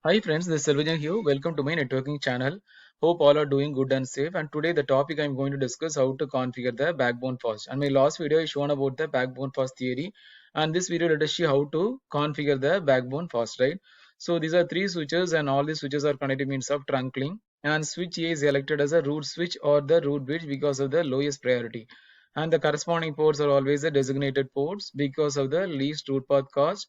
Hi friends, this is Selvajan here. Welcome to my networking channel. Hope all are doing good and safe. And today the topic I'm going to discuss how to configure the backbone first. And my last video is shown about the backbone first theory. And this video let us see how to configure the backbone first, right? So these are three switches and all these switches are connected means of trunk link. And switch A is selected as a root switch or the root bridge because of the lowest priority. And the corresponding ports are always the designated ports because of the least root path cost,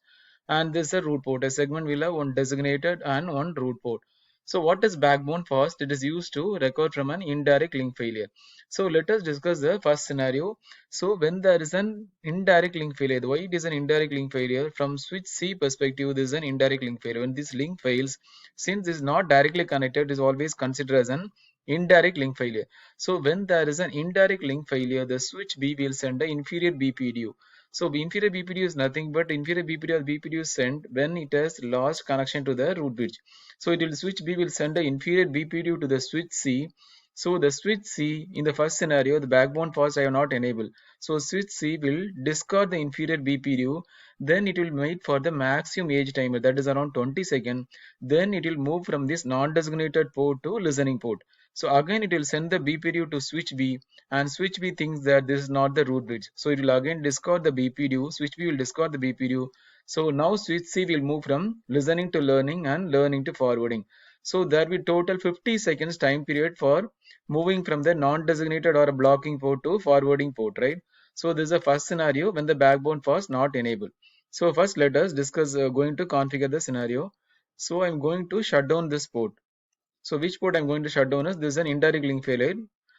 and this is a root port. A segment will have one designated and one root port. So what is backbone first? It is used to record from an indirect link failure. So let us discuss the first scenario. So when there is an indirect link failure, why it is an indirect link failure? From switch C perspective, this is an indirect link failure. When this link fails, since it is not directly connected, it is always considered as an indirect link failure. So when there is an indirect link failure, the switch B will send an inferior BPDU. So inferior BPDU is nothing but inferior BPDU or BPDU sent when it has lost connection to the root bridge. So it will switch B will send the inferior BPDU to the switch C. So the switch C in the first scenario, the backbone first I have not enabled. So switch C will discard the inferior BPDU. Then it will wait for the maximum age timer, that is around 20 seconds. Then it will move from this non-designated port to listening port. So again it will send the BPDU to switch B, and switch B thinks that this is not the root bridge. So it will again discard the BPDU. Switch B will discard the BPDU. So now switch C will move from listening to learning and learning to forwarding. So there will be total 50 seconds time period for moving from the non-designated or a blocking port to forwarding port, right? So this is the first scenario when the backbone first not enabled. So first let us discuss going to configure the scenario. So I'm going to shut down this port. So which port I'm going to shut down is this is an indirect link failure.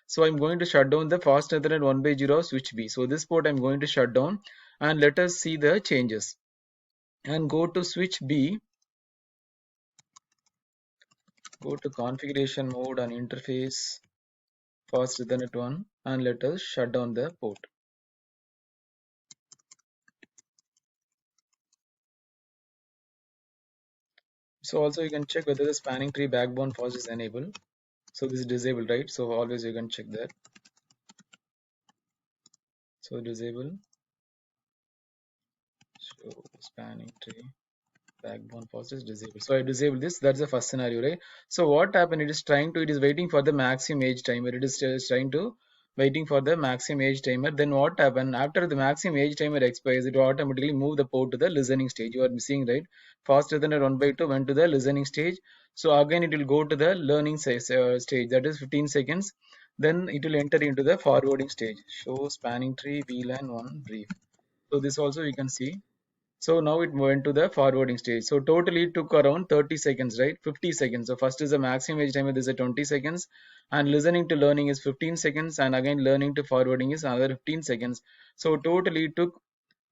So I'm going to shut down the fast Ethernet 1/0 switch B. So this port I'm going to shut down, and let us see the changes. And go to switch B, go to configuration mode and interface fast Ethernet 1, and let us shut down the port. So also you can check whether the spanning tree backbone fast is enabled. So this is disabled, right? So always you can check that. So disable. So spanning tree backbone first is disabled. So I disable this. That's the first scenario, right? So what happened? It is waiting for the maximum age timer. It is trying to waiting for the maximum age timer. Then what happened? After the maximum age timer expires, it will automatically move the port to the listening stage. You are missing, right? Faster than a 1/2 went to the listening stage. So again, it will go to the learning stage. That is 15 seconds. Then it will enter into the forwarding stage. Show spanning tree VLAN 1 brief. So this also you can see. So now it went to the forwarding stage. So totally it took around 30 seconds, right? 50 seconds. So first is the maximum age timer, this is a 20 seconds, and listening to learning is 15 seconds, and again learning to forwarding is another 15 seconds. So totally it took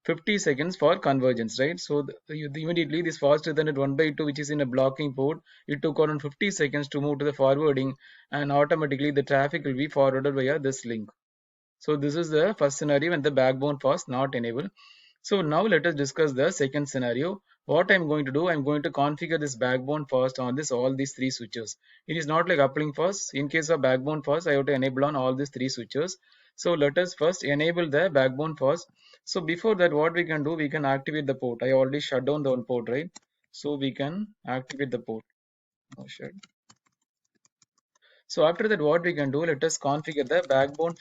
50 seconds for convergence, right? So immediately this fast Ethernet 1/2, which is in a blocking port, it took around 50 seconds to move to the forwarding, and automatically the traffic will be forwarded via this link. So this is the first scenario when the backbone fast not enabled. So now let us discuss the second scenario. What I'm going to do, I'm going to configure this backbone first on this all these three switches. It is not like uplink first. In case of backbone first, I have to enable on all these three switches. So let us first enable the backbone first. So before that, what we can do, we can activate the port. I already shut down the one port, right? So we can activate the port. Oh shit. So after that, what we can do, let us configure the backbone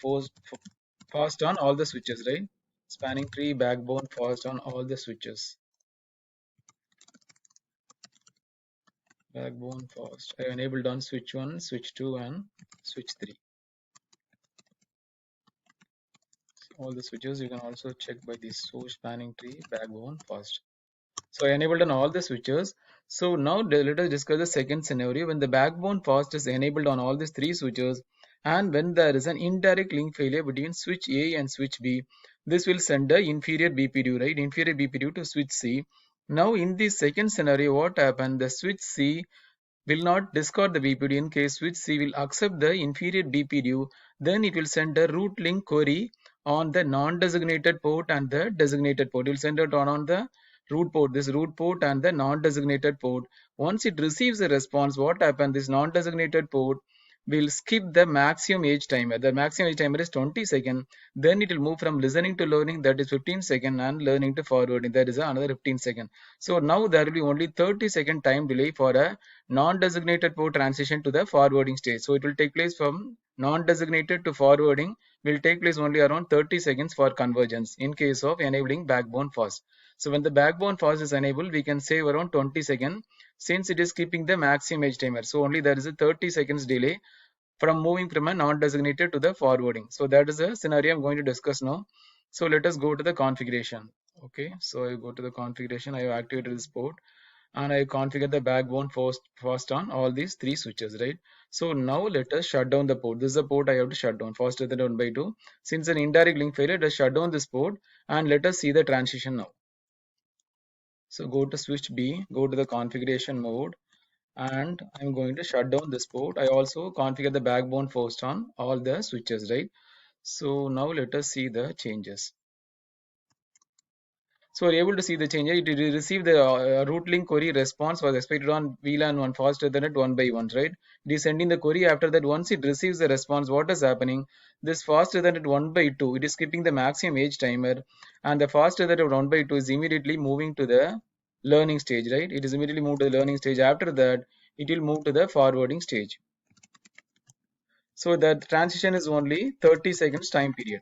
fast on all the switches, right? Spanning tree backbone fast on all the switches. Backbone fast. I enabled on switch 1, switch 2, and switch 3. All the switches you can also check by this so spanning tree backbone fast. So I enabled on all the switches. So now let us discuss the second scenario when the backbone fast is enabled on all these three switches, and when there is an indirect link failure between switch A and switch B, this will send the inferior BPDU, right? Inferior BPDU to switch C. Now in this second scenario, what happened? The switch C will not discard the BPDU. In case switch C will accept the inferior BPDU, then it will send a root link query on the non-designated port and the designated port. It will send it on the root port, this root port and the non-designated port. Once it receives a response, what happens? This non-designated port we'll skip the maximum age timer. The maximum age timer is 20 seconds. Then it will move from listening to learning, that is 15 seconds, and learning to forwarding, that is another 15 seconds. So now there will be only 30-second time delay for a non-designated port transition to the forwarding stage. So it will take place from non-designated to forwarding will take place only around 30 seconds for convergence in case of enabling backbone fast. So when the backbone fast is enabled, we can save around 20 seconds since it is keeping the maximum age timer. So only there is a 30 seconds delay from moving from a non-designated to the forwarding. So that is a scenario I'm going to discuss now. So let us go to the configuration. Okay, so I go to the configuration. I have activated this port and I configure the backbone first on all these three switches, right? So now let us shut down the port. This is the port I have to shut down faster than 1/2. Since an indirect link failure, let us shut down this port and let us see the transition now. So go to switch B, go to the configuration mode, and I'm going to shut down this port. I also configure the backbone first on all the switches, right? So now let us see the changes. So we're able to see the change. It received the root link query response was expected on VLAN 1 fast Ethernet 1/1, right? It is sending the query. After that, once it receives the response, what is happening? This fast Ethernet 1/2, it is skipping the maximum age timer, and the fast Ethernet 1/2 is immediately moving to the learning stage, right? It is immediately moved to the learning stage. After that, it will move to the forwarding stage. So that transition is only 30 seconds time period.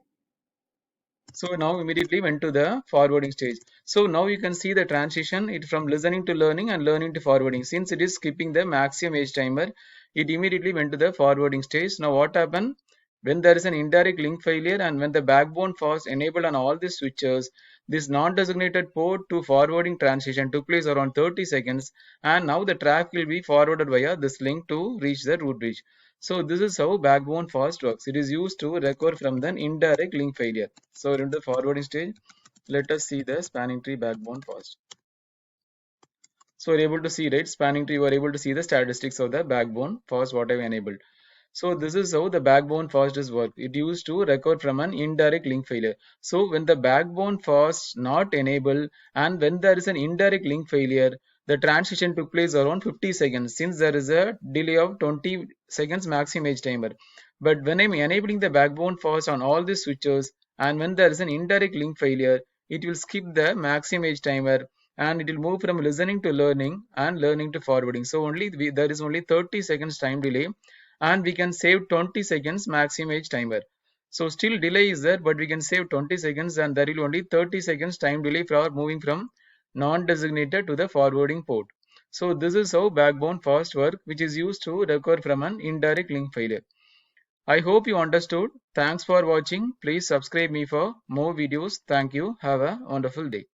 So now immediately went to the forwarding stage. So now you can see the transition it from listening to learning and learning to forwarding. Since it is skipping the maximum age timer, it immediately went to the forwarding stage. Now what happened? When there is an indirect link failure and when the backbone fast enabled on all these switches, this non-designated port to forwarding transition took place around 30 seconds, and now the traffic will be forwarded via this link to reach the root bridge. So this is how backbone fast works. It is used to recover from the indirect link failure. So in the forwarding stage, let us see the spanning tree backbone fast. So we're able to see, right, spanning tree, we're able to see the statistics of the backbone fast what I've enabled. So this is how the backbone fast is work. It used to record from an indirect link failure. So when the backbone fast not enabled and when there is an indirect link failure, the transition took place around 50 seconds since there is a delay of 20 seconds maximum age timer. But when I'm enabling the backbone fast on all these switches and when there is an indirect link failure, it will skip the maximum age timer and it will move from listening to learning and learning to forwarding. So only there is only 30 seconds time delay and we can save 20 seconds maximum age timer. So still delay is there, but we can save 20 seconds and there will only 30 seconds time delay for moving from non-designated to the forwarding port. So this is how backbone fast work, which is used to recover from an indirect link failure. I hope you understood. Thanks for watching. Please subscribe me for more videos. Thank you. Have a wonderful day.